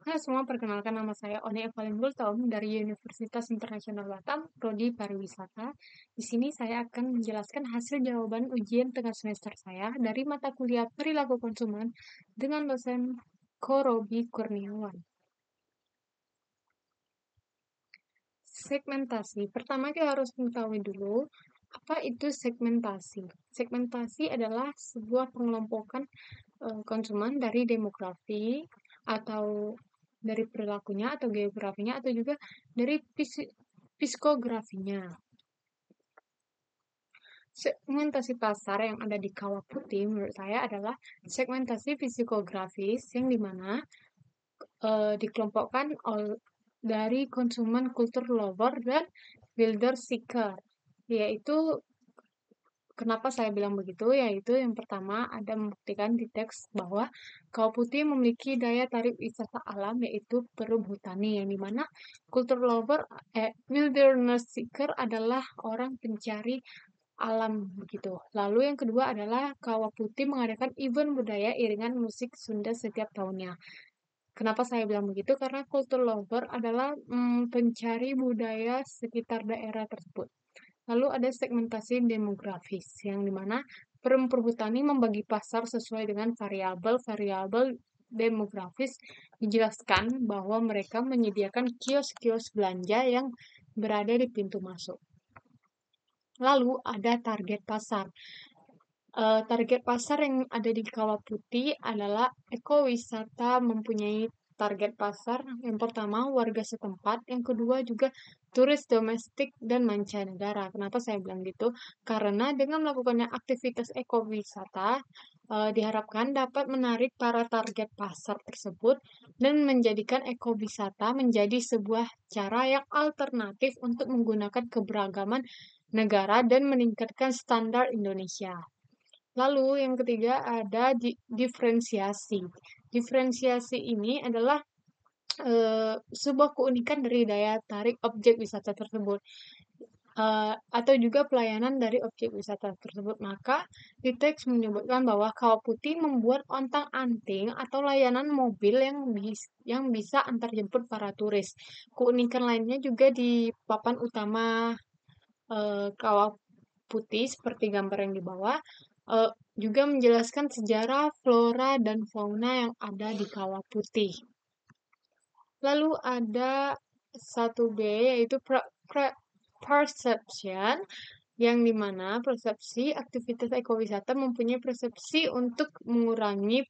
Halo semua, perkenalkan nama saya Oni Evelyn Gultom dari Universitas Internasional Batam, Prodi Pariwisata. Di sini saya akan menjelaskan hasil jawaban ujian tengah semester saya dari mata kuliah Perilaku Konsumen dengan dosen Korobi Kurniawan. Segmentasi. Pertama kita harus mengetahui dulu apa itu segmentasi. Segmentasi adalah sebuah pengelompokan konsumen dari demografi atau dari perilakunya atau geografinya atau juga dari psikografinya. Segmentasi pasar yang ada di Kawah Putih menurut saya adalah segmentasi psikografis yang dimana dikelompokkan dari konsumen kultur lover dan builder seeker, yaitu kenapa saya bilang begitu? Yaitu yang pertama ada membuktikan di teks bahwa Kawah Putih memiliki daya tarik wisata alam yaitu perhutani yang dimana culture lover, wilderness seeker adalah orang pencari alam begitu. Lalu yang kedua adalah Kawah Putih mengadakan event budaya iringan musik Sunda setiap tahunnya. Kenapa saya bilang begitu? Karena culture lover adalah pencari budaya sekitar daerah tersebut. Lalu ada segmentasi demografis, yang dimana perhutani membagi pasar sesuai dengan variabel-variabel demografis. Dijelaskan bahwa mereka menyediakan kios-kios belanja yang berada di pintu masuk. Lalu ada target pasar. Target pasar yang ada di Kawah Putih adalah ekowisata mempunyai target pasar. Yang pertama, warga setempat. Yang kedua juga turis domestik dan mancanegara. Kenapa saya bilang gitu? Karena dengan melakukannya aktivitas ekowisata, diharapkan dapat menarik para target pasar tersebut dan menjadikan ekowisata menjadi sebuah cara yang alternatif untuk menggunakan keberagaman negara dan meningkatkan standar Indonesia. Lalu yang ketiga ada diferensiasi. Diferensiasi ini adalah sebuah keunikan dari daya tarik objek wisata tersebut, atau juga pelayanan dari objek wisata tersebut. Maka di teks menyebutkan bahwa Kawah Putih membuat ontang-anting atau layanan mobil yang bisa antar jemput para turis. Keunikan lainnya juga di papan utama Kawah Putih seperti gambar yang di bawah, juga menjelaskan sejarah, flora, dan fauna yang ada di Kawah Putih. Lalu ada 1B yaitu perception, yang dimana persepsi aktivitas ekowisata mempunyai persepsi untuk mengurangi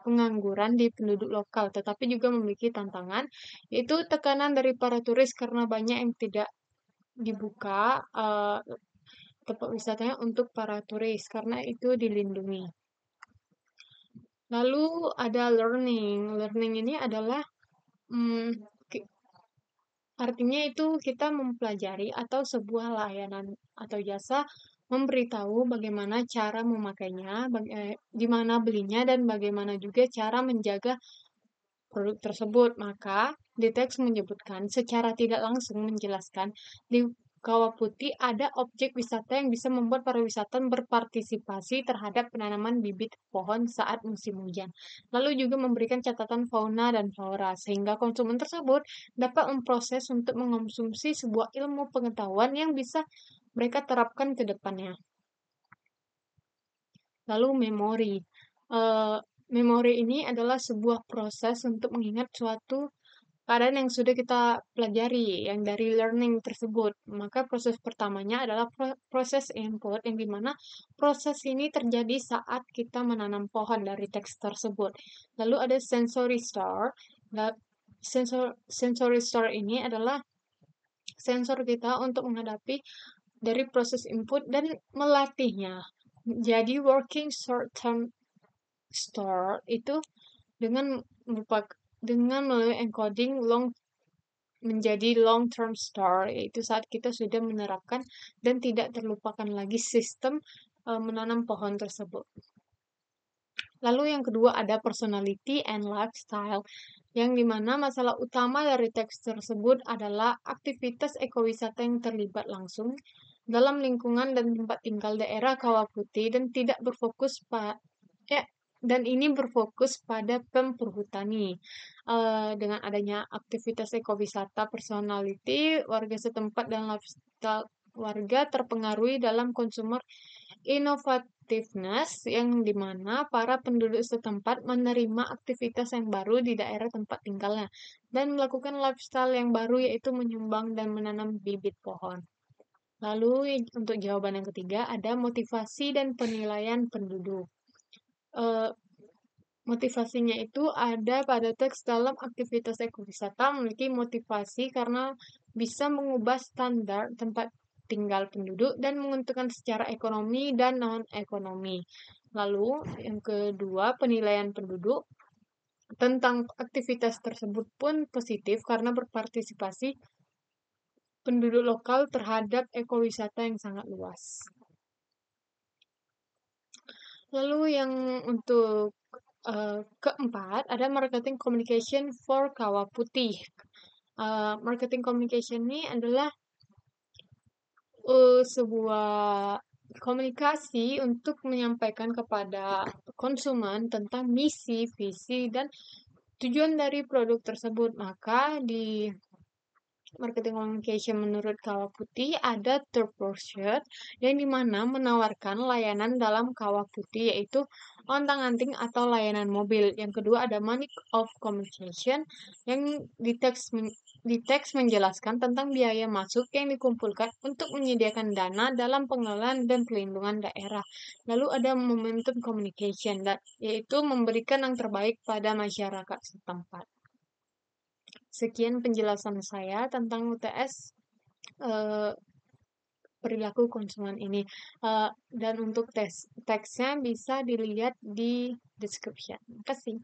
pengangguran di penduduk lokal, tetapi juga memiliki tantangan, yaitu tekanan dari para turis karena banyak yang tidak dibuka tempat wisatanya untuk para turis karena itu dilindungi. Lalu ada learning. Learning ini adalah artinya itu kita mempelajari atau sebuah layanan atau jasa memberitahu bagaimana cara memakainya, di mana belinya, dan bagaimana juga cara menjaga produk tersebut. Maka di teks menyebutkan secara tidak langsung menjelaskan di Kawah Putih ada objek wisata yang bisa membuat para wisatawan berpartisipasi terhadap penanaman bibit pohon saat musim hujan. Lalu juga memberikan catatan fauna dan flora sehingga konsumen tersebut dapat memproses untuk mengonsumsi sebuah ilmu pengetahuan yang bisa mereka terapkan ke depannya. Lalu memori. Memori ini adalah sebuah proses untuk mengingat suatu keadaan yang sudah kita pelajari, yang dari learning tersebut. Maka proses pertamanya adalah proses input, yang dimana proses ini terjadi saat kita menanam pohon dari teks tersebut. Lalu ada sensory store. Sensory store ini adalah sensor kita untuk menghadapi dari proses input dan melatihnya. Jadi working short term store itu dengan melalui encoding menjadi long term store, yaitu saat kita sudah menerapkan dan tidak terlupakan lagi sistem menanam pohon tersebut. Lalu yang kedua ada personality and lifestyle, yang dimana masalah utama dari teks tersebut adalah aktivitas ekowisata yang terlibat langsung dalam lingkungan dan tempat tinggal daerah Kawah Putih dan tidak berfokus dan ini berfokus pada perhutani. Dengan adanya aktivitas ekowisata personality, warga setempat dan lifestyle warga terpengaruhi dalam consumer innovativeness yang dimana para penduduk setempat menerima aktivitas yang baru di daerah tempat tinggalnya dan melakukan lifestyle yang baru yaitu menyumbang dan menanam bibit pohon. Lalu untuk jawaban yang ketiga ada motivasi dan penilaian penduduk. Eh, Motivasinya itu ada pada teks dalam aktivitas ekowisata memiliki motivasi karena bisa mengubah standar tempat tinggal penduduk dan menguntungkan secara ekonomi dan non-ekonomi. Lalu yang kedua, penilaian penduduk tentang aktivitas tersebut pun positif karena berpartisipasi penduduk lokal terhadap ekowisata yang sangat luas. Lalu yang untuk keempat, ada marketing communication for Kawah Putih. Marketing communication ini adalah sebuah komunikasi untuk menyampaikan kepada konsumen tentang misi, visi, dan tujuan dari produk tersebut. Maka di marketing communication menurut Kawah Putih ada third pursuit yang dimana menawarkan layanan dalam Kawah Putih yaitu ontang-anting atau layanan mobil. Yang kedua ada money of communication yang di teks menjelaskan tentang biaya masuk yang dikumpulkan untuk menyediakan dana dalam pengelolaan dan pelindungan daerah. Lalu ada momentum communication yaitu memberikan yang terbaik pada masyarakat setempat. Sekian penjelasan saya tentang UTS perilaku konsumen ini. Dan untuk teksnya bisa dilihat di description. Terima kasih.